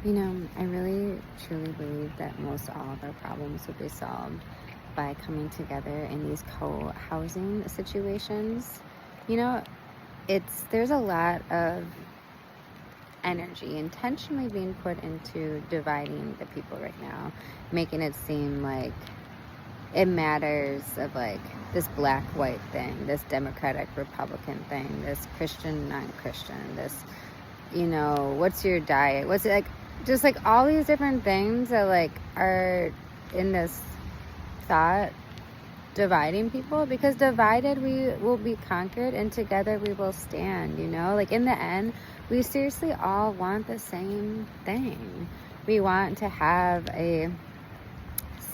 I really truly believe that most all of our problems will be solved by coming together in these co-housing situations. You know, there's a lot of energy intentionally being put into dividing the people right now, making it seem like it matters of like this black white thing, this Democratic Republican thing, this Christian non-Christian, this what's your diet, what's it like, just like all these different things that like are in this thought dividing people, because divided we will be conquered and together we will stand. Like in the end we seriously all want the same thing. We want to have a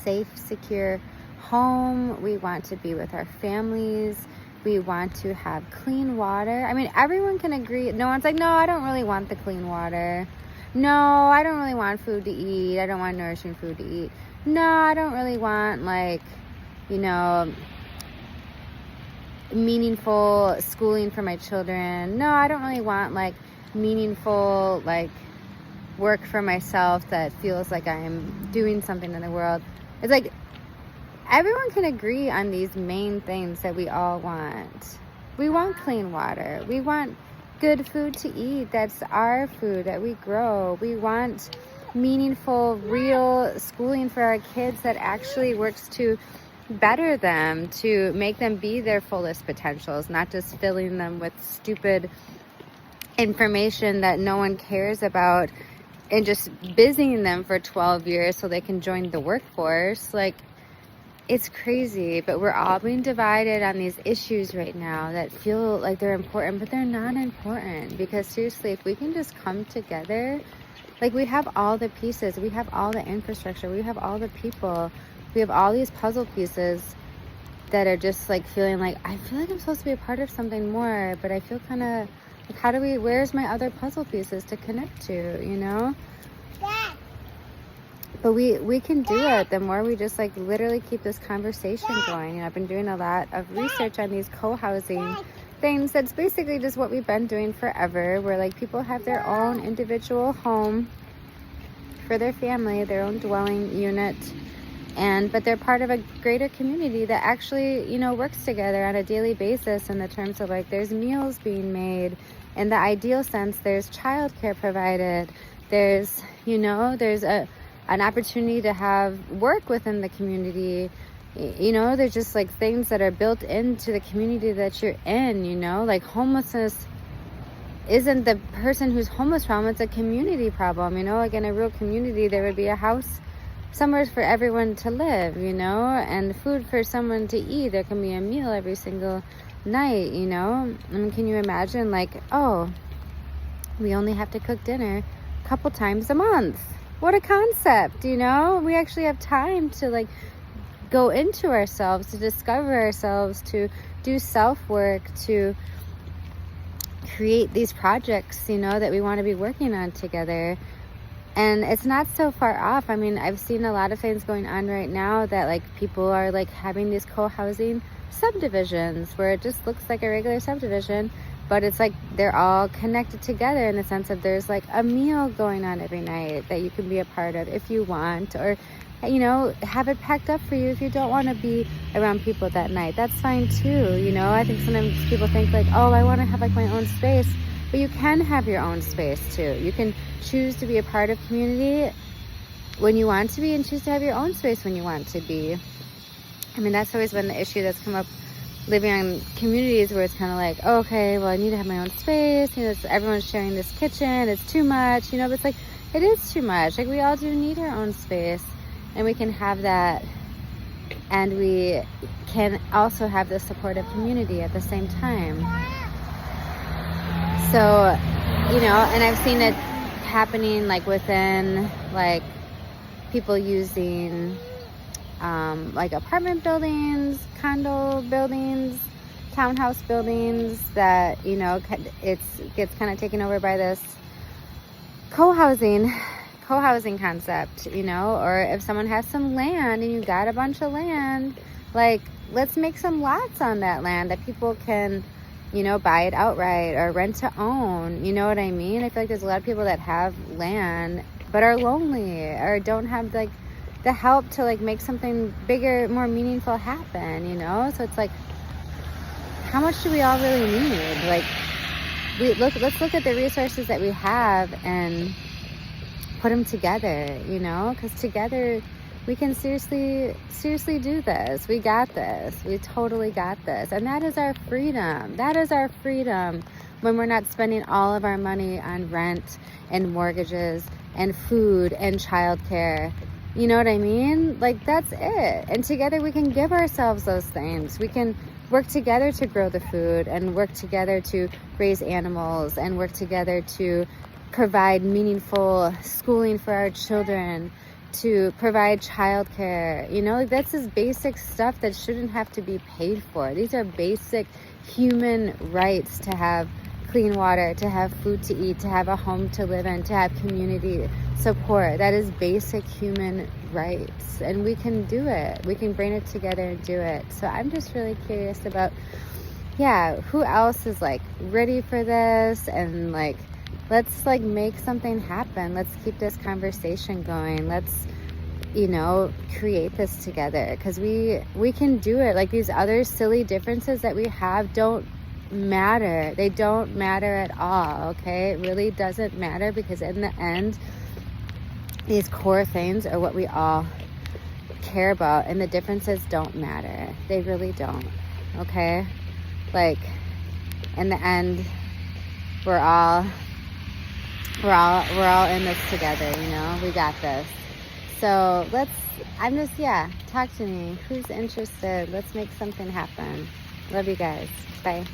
safe, secure home. We want to be with our families. We want to have clean water. I mean, everyone can agree. No one's like, no, I don't really want the clean water. No, I don't really want food to eat. I don't want nourishing food to eat. No, I don't really want meaningful schooling for my children. No, I don't really want meaningful work for myself that feels like I'm doing something in the world. It's like everyone can agree on these main things that we all want. We want clean water. We want good food to eat. That's our food that we grow. We want meaningful, real schooling for our kids that actually works to better them, to make them be their fullest potentials, not just filling them with stupid information that no one cares about and just busying them for 12 years so they can join the workforce. It's crazy, but we're all being divided on these issues right now that feel like they're important, but they're not important. Because seriously, if we can just come together, we have all the pieces, we have all the infrastructure, we have all the people, we have all these puzzle pieces that are just feeling like, I feel like I'm supposed to be a part of something more, but I feel kind of where's my other puzzle pieces to connect to, But we can do it the more we just literally keep this conversation going. I've been doing a lot of research on these co-housing things. That's basically just what we've been doing forever, where people have their own individual home for their family, their own dwelling unit, but they're part of a greater community that actually works together on a daily basis, in the terms of there's meals being made. In the ideal sense, there's childcare provided. There's an opportunity to have work within the community. There's just things that are built into the community that you're in. Homelessness isn't the person who's homeless problem, it's a community problem. In a real community there would be a house somewhere for everyone to live, and food for someone to eat. There can be a meal every single night. Can you imagine we only have to cook dinner a couple times a month? What a concept. We actually have time to go into ourselves, to discover ourselves, to do self-work, to create these projects that we want to be working on together. And it's not so far off. I mean, I've seen a lot of things going on right now that people are having these co-housing subdivisions where it just looks like a regular subdivision, but it's they're all connected together in the sense of there's a meal going on every night that you can be a part of if you want, or have it packed up for you if you don't want to be around people that night. That's fine too. I think sometimes people think oh, I want to have my own space, but you can have your own space too. You can choose to be a part of community when you want to be, and choose to have your own space when you want to be. I mean, that's always been the issue that's come up living in communities where it's kind of okay, well, I need to have my own space. Everyone's sharing this kitchen. It's too much, but it's it is too much. We all do need our own space, and we can have that, and we can also have the supportive community at the same time. So, and I've seen it happening within people using apartment buildings, condo buildings, townhouse buildings that it gets kind of taken over by this co-housing concept, or if someone has some land and you got a bunch of land, let's make some lots on that land that people can buy it outright or rent to own. You know what I mean? I feel there's a lot of people that have land but are lonely or don't have like the help to like make something bigger, more meaningful happen, you know? So it's like, how much do we all really need? Like, let's look at the resources that we have and put them together, you know? Because together we can seriously do this. We got this. We totally got this. And that is our freedom. That is our freedom, when we're not spending all of our money on rent and mortgages and food and childcare. You know what I mean? Like, that's it. And together we can give ourselves those things. We can work together to grow the food, and work together to raise animals, and work together to provide meaningful schooling for our children, to provide childcare. You know, like, that's just basic stuff that shouldn't have to be paid for. These are basic human rights: to have clean water, to have food to eat, to have a home to live in, to have community support. That is basic human rights, and we can do it. We can bring it together and do it. So I'm just really curious about, who else is like ready for this, and like, let's like make something happen. Let's keep this conversation going. Let's, you know, create this together, because we can do it. Like, these other silly differences that we have don't matter. They don't matter at all. Okay, it really doesn't matter, because in the end, these core things are what we all care about, and the differences don't matter. They really don't. Okay, like, in the end, we're all in this together. You know, we got this. So talk to me. Who's interested? Let's make something happen. Love you guys. Bye.